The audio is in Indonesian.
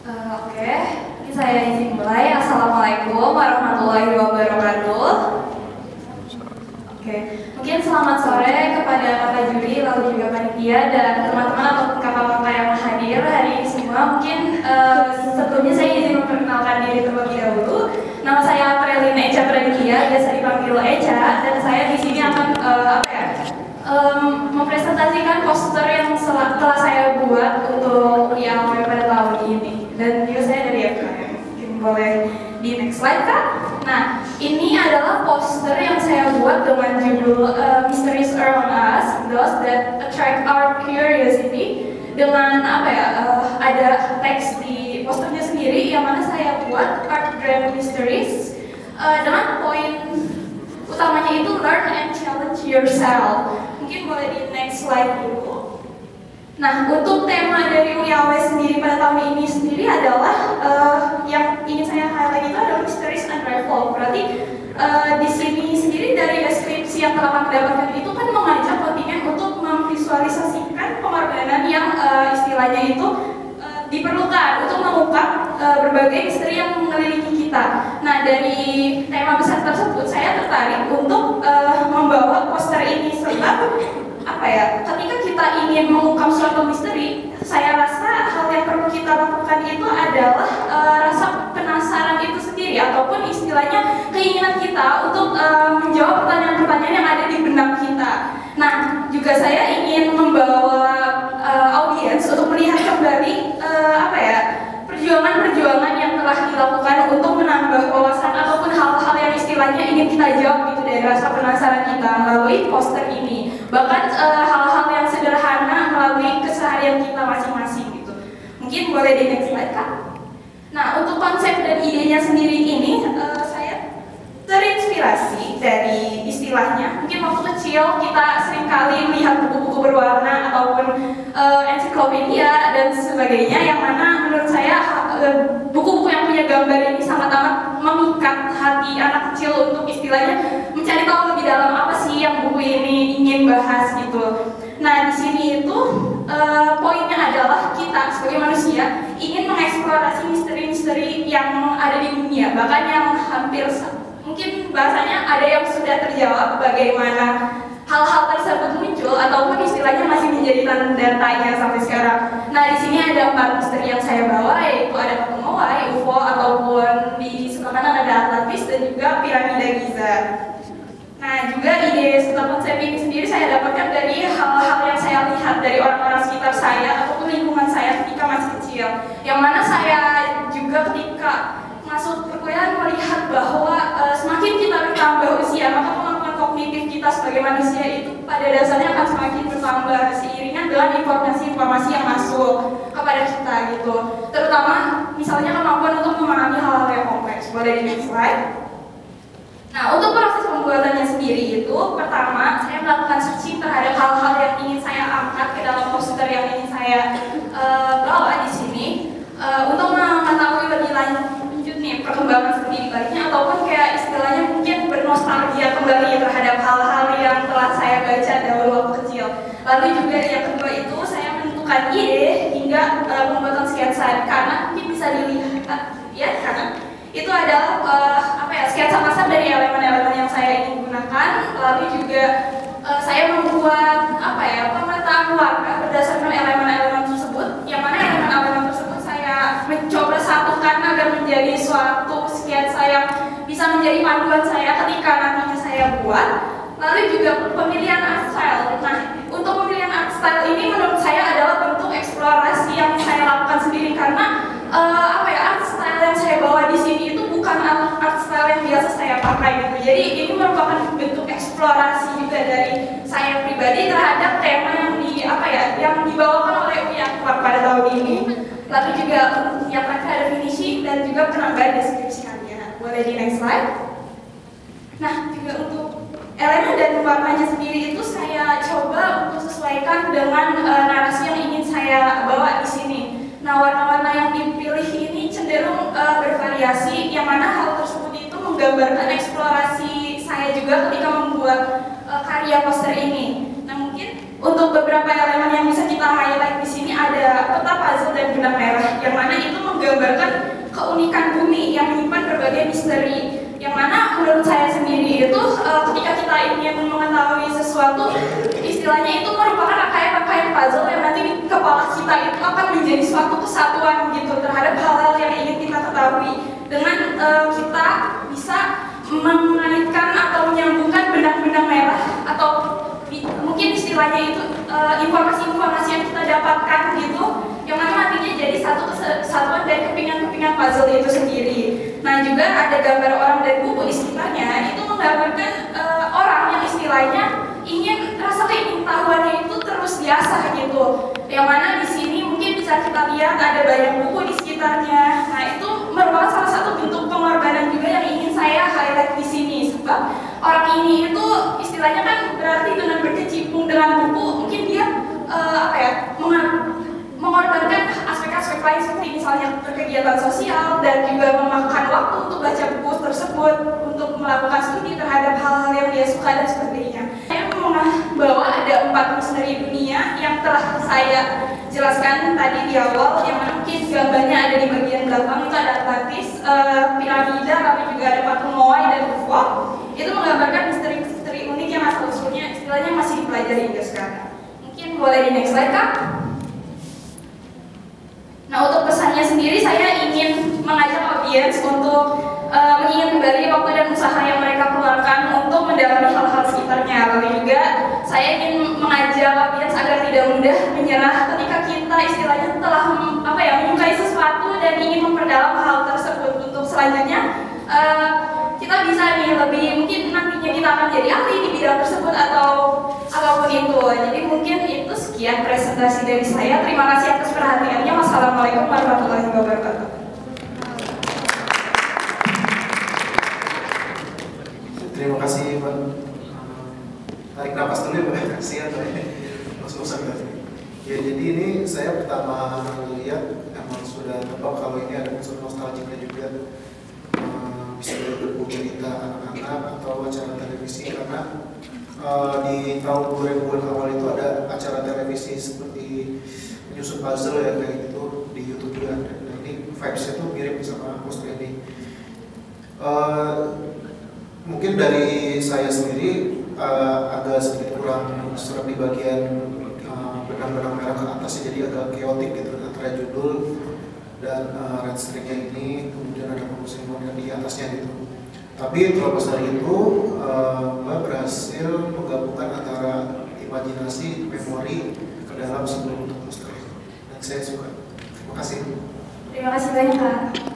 Oke, ini saya izin mulai. Assalamualaikum warahmatullahi wabarakatuh. Oke, mungkin selamat sore kepada Bapak juri, lalu juga panitia dan teman-teman ataupun kakak-kakak yang hadir hari ini semua. Mungkin sebelumnya saya izin memperkenalkan diri terlebih dahulu. Nama saya Prelin Echa Praditya, biasa dipanggil Echa, dan saya di sini akan mempresentasikan poster yang telah saya buat untuk yang pada tahun ini. Dan juga saya dari FKM. Mungkin boleh di next slide Kak. Nah, ini adalah poster yang saya buat dengan judul Mysteries Around Us, Those That Attract Our Curiosity. Dengan ada teks di posternya sendiri yang mana saya buat Art Grand Mysteries dengan poin utamanya itu learn and challenge yourself. Mungkin boleh di next slide dulu. Nah, untuk tema dari UIAW sendiri pada tahun ini sendiri adalah yang ingin saya highlight itu adalah Mysteries Unraveled. Berarti di sini sendiri dari deskripsi yang telah kami dapatkan itu kan mengajak kontingen untuk memvisualisasikan pengorbanan yang istilahnya itu diperlukan untuk mengungkap berbagai misteri yang mengelilingi kita. Nah, dari tema besar tersebut saya tertarik untuk membawa poster ini sebab ketika kita ingin mengungkap suatu misteri, saya rasa hal yang perlu kita lakukan itu adalah rasa penasaran itu sendiri ataupun istilahnya keinginan kita untuk menjawab pertanyaan-pertanyaan yang ada di benak kita. Nah, juga saya ingin membawa audiens untuk melihat kembali perjuangan-perjuangan yang telah dilakukan untuk menambah wawasan ataupun hal-hal yang istilahnya ingin kita jawab gitu dari rasa penasaran kita melalui poster ini. Bahkan hal-hal yang sederhana melalui keseharian kita masing-masing gitu. Mungkin boleh di next slide Kak. Nah, untuk konsep dan idenya sendiri ini saya terinspirasi dari istilahnya. Mungkin waktu kecil kita seringkali melihat buku-buku berwarna ataupun ensiklopedia dan sebagainya yang mana menurut saya buku-buku yang punya gambar ini sangat amat memikat hati anak kecil untuk istilahnya mencari tahu lebih dalam apa sih yang buku ini ingin bahas gitu. Nah, di sini itu poinnya adalah kita sebagai manusia ingin mengeksplorasi misteri-misteri yang ada di dunia, bahkan yang hampir mungkin bahasanya ada yang sudah terjawab bagaimana hal-hal tersebut muncul ataupun istilahnya masih menjadi tanda tanya sampai sekarang. Nah, di sini ada 4 misteri yang saya bawa, yaitu ada patung Moai, UFO ataupun di sebelah kanan ada Atlantis dan juga piramida Giza. Nah, juga ide serta konsep ini sendiri saya dapatkan dari hal-hal yang saya lihat dari orang-orang sekitar saya ataupun lingkungan saya ketika masih kecil. Yang mana saya juga ketika masuk perkuliahan melihat bahwa semakin kita bertambah usia, maka kemampuan kognitif kita sebagai manusia itu pada dasarnya akan semakin bertambah seiringan dengan informasi-informasi yang masuk kepada kita gitu. Terutama misalnya kemampuan untuk memahami hal-hal yang kompleks. Boleh di next slide. Nah, untuk proses pembuatannya sendiri itu, pertama saya melakukan searching terhadap hal-hal yang ingin saya angkat ke dalam poster yang ingin saya bawa di sini untuk mengetahui lebih lanjut nih perkembangan studi baliknya ataupun kayak istilahnya mungkin bernostalgia kembali terhadap hal-hal yang telah saya baca dahulu waktu kecil. Lalu juga yang kedua itu saya menentukan ide hingga pembuatan sketsa karena mungkin bisa dilihat ya karena itu adalah sketsa kasar dari elemen-elemen yang saya ingin gunakan. Lalu juga saya membuat pemetaan warna berdasarkan elemen-elemen tersebut, yang mana elemen-elemen tersebut saya mencoba satukan agar menjadi suatu sketsa yang bisa menjadi panduan saya ketika nantinya saya buat. Lalu juga pemilihan art style. Nah, untuk pemilihan art style ini menurut saya adalah bentuk eksplorasi yang saya lakukan sendiri karena art style yang saya bawa di sini itu bukan art style yang biasa saya pakai gitu. Jadi ini merupakan bentuk eksplorasi juga dari saya pribadi terhadap tema yang dibawakan oleh UIA pada tahun ini. Lalu juga yang terakhir definisi dan juga penambahan deskripsinya. Boleh di next slide. Nah, juga untuk elemen dan warnanya sendiri itu saya coba untuk sesuaikan dengan narasi yang ingin saya bawa di sini. Nah, warna-warna yang dipilih ini cenderung bervariasi, yang mana hal tersebut itu menggambarkan eksplorasi saya juga ketika membuat karya poster ini. Nah, mungkin untuk beberapa elemen yang bisa kita highlight di sini ada peta puzzle dan benang merah, yang mana itu menggambarkan misteri, yang mana menurut saya sendiri itu ketika kita ingin mengetahui sesuatu, istilahnya itu merupakan rangkaian-rangkaian puzzle yang nanti di kepala kita itu akan menjadi suatu kesatuan gitu terhadap hal-hal yang ingin kita ketahui, dengan kita bisa mengaitkan atau menyambungkan benang-benang merah atau mungkin istilahnya itu informasi-informasi yang kita dapatkan gitu, yang mana nantinya jadi satu kesatuan dari kepingan-kepingan puzzle itu sendiri. Nah, juga ada gambar orang dan buku di sekitarnya, itu menggambarkan orang yang istilahnya ingin rasa keingintahuannya itu terus diasah gitu. Yang mana di sini mungkin bisa kita lihat ada banyak buku di sekitarnya. Nah, itu merupakan salah satu bentuk pengorbanan juga yang ingin saya highlight di sini, sebab orang ini itu istilahnya kan berarti dengan berkecimpung dengan buku, mungkin dia mengorbankan aspek-aspek lain seperti misalnya kegiatan sosial dan juga memakan waktu untuk baca buku tersebut, untuk melakukan studi terhadap hal-hal yang dia suka dan sebagainya. Saya membawa ada 4 misteri dunia yang telah saya jelaskan tadi di awal, yang mana mungkin gambarnya ada di bagian belakang. Itu ada Atlantis, piramida, tapi juga ada patung Moai dan Khufu. Itu menggambarkan misteri-misteri unik yang asal-usulnya istilahnya masih dipelajari hingga sekarang. Mungkin boleh di next slide, Kak. Nah, untuk pesannya sendiri saya ingin mengajak audiens untuk mengingat kembali waktu dan usaha yang mereka keluarkan untuk mendalami hal-hal sekitarnya. Lalu juga saya ingin mengajak audiens agar tidak mudah menyerah ketika kita istilahnya telah menyukai sesuatu dan ingin memperdalam hal tersebut. Untuk selanjutnya kita bisa nih lebih, mungkin nantinya kita akan jadi ahli di bidang tersebut atau apapun itu. Jadi mungkin itu sekian presentasi dari saya. Terima kasih atas perhatiannya. Wassalamualaikum warahmatullahi wabarakatuh. Terima kasih, Pak. Tarik nafas dulu ya, Pak. Kasihan, Pak. Ngos-ngosan kan. Ya, jadi ini saya pertama lihat emang sudah tebak kalau ini ada unsur nostalgia juga. Bisa berbau cerita anak-anak atau acara televisi, karena di tahun 2000-an awal itu ada acara televisi seperti menyusun puzzle ya kayak gitu di YouTube juga. Nah, ini vibes-nya tuh mirip sama poster ini. Mungkin dari saya sendiri agak sedikit kurang serap di bagian benang-benang merah ke atas, jadi agak chaotic gitu antara judul dan red string-nya ini, kemudian ada pengumuman yang di atasnya gitu. Tapi terlepas dari itu, Mbak berhasil menggabungkan antara imajinasi, memori ke dalam sebuah bentuk poster, dan saya suka. Terima kasih. Terima kasih banyak, Kak.